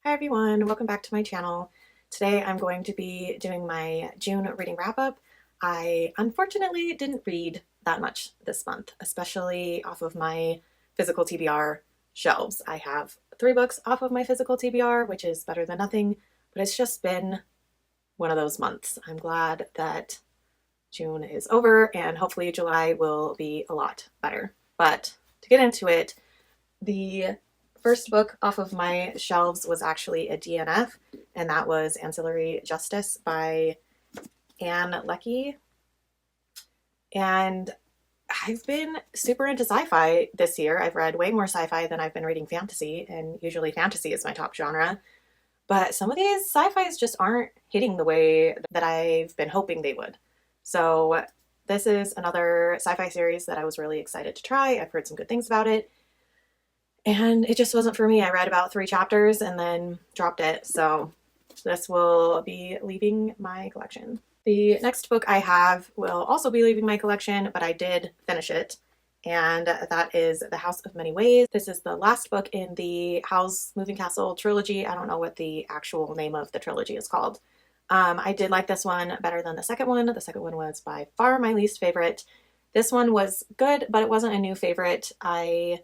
Hi everyone, welcome back to my channel. Today I'm going to be doing my June reading wrap-up. I unfortunately didn't read that much this month, especially off of my physical TBR shelves. I have 3 books off of my physical TBR, which is better than nothing, but it's just been one of those months. I'm glad that June is over and hopefully July will be a lot better. But to get into it, the first book off of my shelves was actually a DNF, and that was Ancillary Justice by Ann Leckie. And I've been super into sci-fi this year. I've read way more sci-fi than I've been reading fantasy, and usually fantasy is my top genre. But some of these sci-fis just aren't hitting the way that I've been hoping they would. So this is another sci-fi series that I was really excited to try. I've heard some good things about it. And it just wasn't for me. I read about 3 chapters and then dropped it. So this will be leaving my collection. The next book I have will also be leaving my collection, but I did finish it. And that is The House of Many Ways. This is the last book in the Howl's Moving Castle trilogy. I don't know what the actual name of the trilogy is called. I did like this one better than the second one. The second one was by far my least favorite. This one was good, but it wasn't a new favorite. I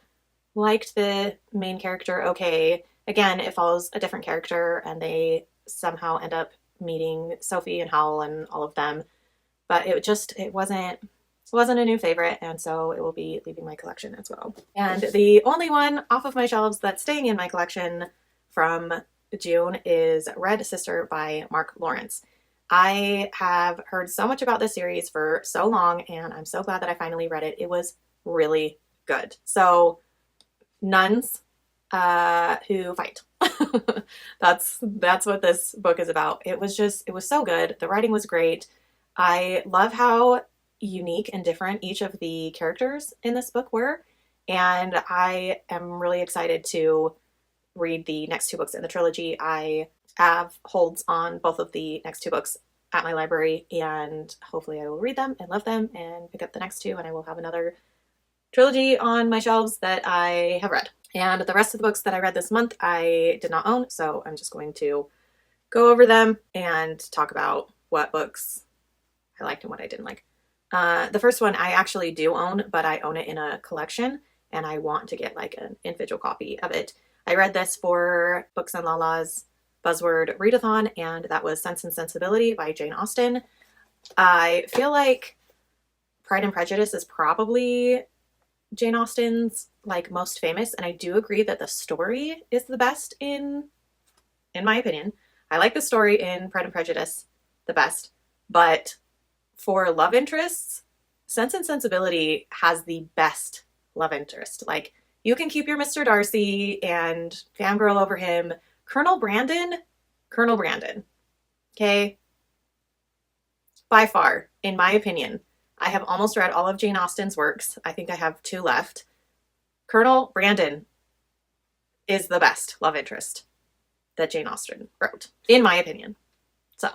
liked the main character okay. Again, it follows a different character and they somehow end up meeting Sophie and Howl and all of them. But it wasn't a new favorite, and so it will be leaving my collection as well. And the only one off of my shelves that's staying in my collection from June is Red Sister by Mark Lawrence. I have heard so much about this series for so long, and I'm so glad that I finally read it. It was really good. So nuns who fight. That's what this book is about. It was so good. The writing was great. I love how unique and different each of the characters in this book were, and I am really excited to read the next 2 books in the trilogy. I have holds on both of the next 2 books at my library, and hopefully I will read them and love them and pick up the next 2, and I will have another trilogy on my shelves that I have read. And the rest of the books that I read this month I did not own, so I'm just going to go over them and talk about what books I liked and what I didn't like. The first one I actually do own, but I own it in a collection, and I want to get like an individual copy of it. I read this for Books and Lala's Buzzword Readathon, and that was Sense and Sensibility by Jane Austen. I feel like Pride and Prejudice is probably Jane Austen's like most famous, and I do agree that the story is the best in my opinion. I like the story in Pride and Prejudice the best, but for love interests, Sense and Sensibility has the best love interest. Like, you can keep your Mr. Darcy and fangirl over him. Colonel Brandon, okay? By far, in my opinion, I have almost read all of Jane Austen's works. I think I have 2 left. Colonel Brandon is the best love interest that Jane Austen wrote, in my opinion. So,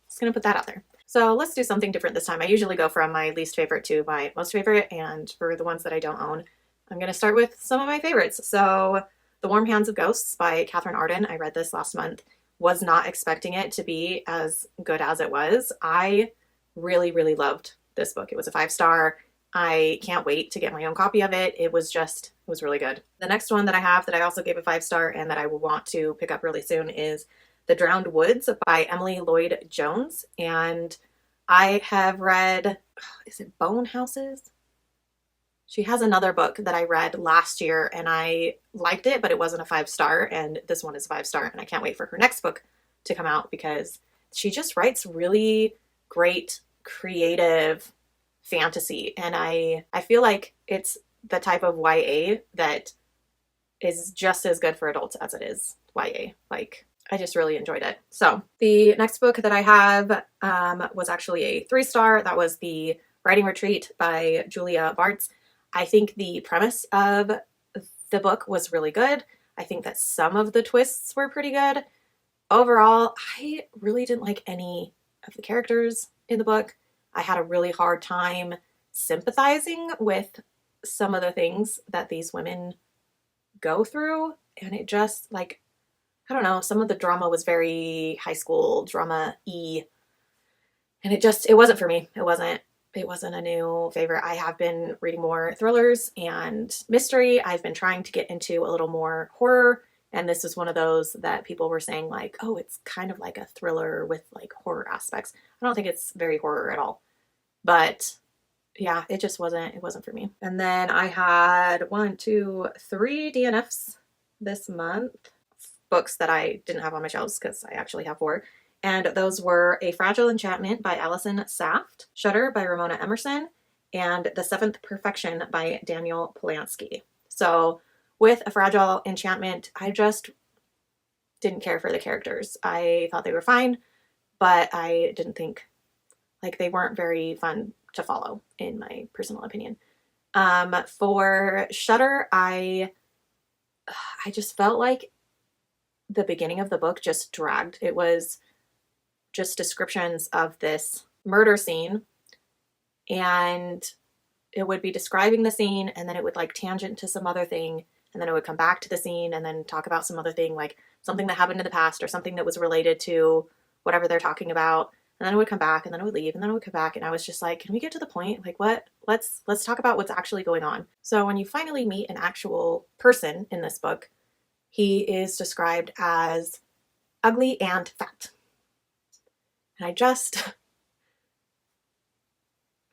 just gonna put that out there. So let's do something different this time. I usually go from my least favorite to my most favorite, and for the ones that I don't own, I'm gonna start with some of my favorites. So The Warm Hands of Ghosts by Catherine Arden. I read this last month. Was not expecting it to be as good as it was. I really, really loved this book. It was a 5-star. I can't wait to get my own copy of it. It was really good. The next one that I have that I also gave a 5-star and that I will want to pick up really soon is The Drowned Woods by Emily Lloyd Jones. And I have read, is it Bone Houses? She has another book that I read last year and I liked it, but it wasn't a 5-star, and this one is a 5-star, and I can't wait for her next book to come out because she just writes really great, creative fantasy, and I feel like it's the type of YA that is just as good for adults as it is YA. Like, I just really enjoyed it. So the next book that I have was actually a 3-star. That was The Writing Retreat by Julia Bartz. I think the premise of the book was really good. I think that some of the twists were pretty good. Overall, I really didn't like any of the characters in the book. I had a really hard time sympathizing with some of the things that these women go through, and it just, like, I don't know, some of the drama was very high school drama-y, and it wasn't for me. It wasn't a new favorite. I have been reading more thrillers and mystery. I've been trying to get into a little more horror, and this is one of those that people were saying like, oh, it's kind of like a thriller with like horror aspects. I don't think it's very horror at all. But yeah, it wasn't for me. And then I had one, two, three DNFs this month. Books that I didn't have on my shelves because I actually have four. And those were A Fragile Enchantment by Allison Saft, Shudder by Ramona Emerson, and The Seventh Perfection by Daniel Polanski. So with A Fragile Enchantment, I just didn't care for the characters. I thought they were fine, but I didn't think, like, they weren't very fun to follow, in my personal opinion. For Shudder, I just felt like the beginning of the book just dragged. It was just descriptions of this murder scene, and it would be describing the scene, and then it would like tangent to some other thing, and then it would come back to the scene and then talk about some other thing, like something that happened in the past or something that was related to whatever they're talking about. And then it would come back, and then it would leave, and then it would come back, and I was just like, can we get to the point? Like, what? Let's talk about what's actually going on. So when you finally meet an actual person in this book, he is described as ugly and fat. And I just,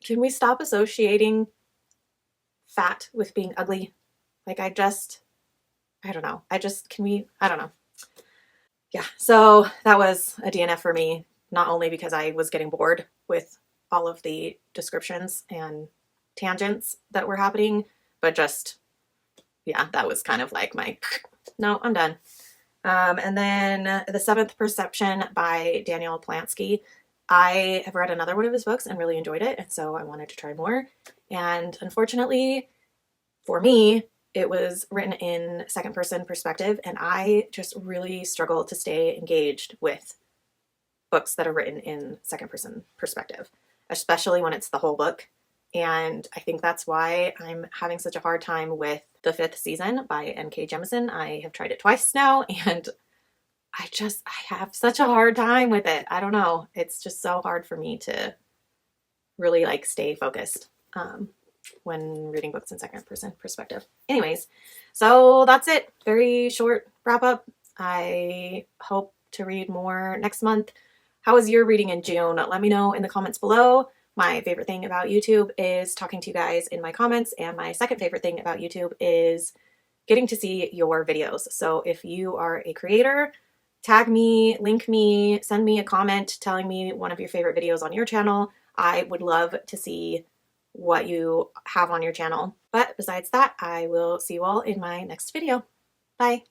can we stop associating fat with being ugly? Like, I don't know. I don't know. Yeah, so that was a DNF for me, not only because I was getting bored with all of the descriptions and tangents that were happening, but just, yeah, that was kind of like my, no, I'm done. And then The Seventh Perception by Daniel Polanski. I have read another one of his books and really enjoyed it, and so I wanted to try more. And unfortunately, for me, it was written in second person perspective, and I just really struggle to stay engaged with books that are written in second person perspective, especially when it's the whole book. And I think that's why I'm having such a hard time with The Fifth Season by N.K. Jemisin. I have tried it twice now, and I have such a hard time with it. I don't know. It's just so hard for me to really like stay focused when reading books in second person perspective. Anyways, so that's it. Very short wrap up. I hope to read more next month. How was your reading in June? Let me know in the comments below. My favorite thing about YouTube is talking to you guys in my comments, and my second favorite thing about YouTube is getting to see your videos. So if you are a creator, tag me, link me, send me a comment telling me one of your favorite videos on your channel. I would love to see what you have on your channel. But besides that, I will see you all in my next video. Bye.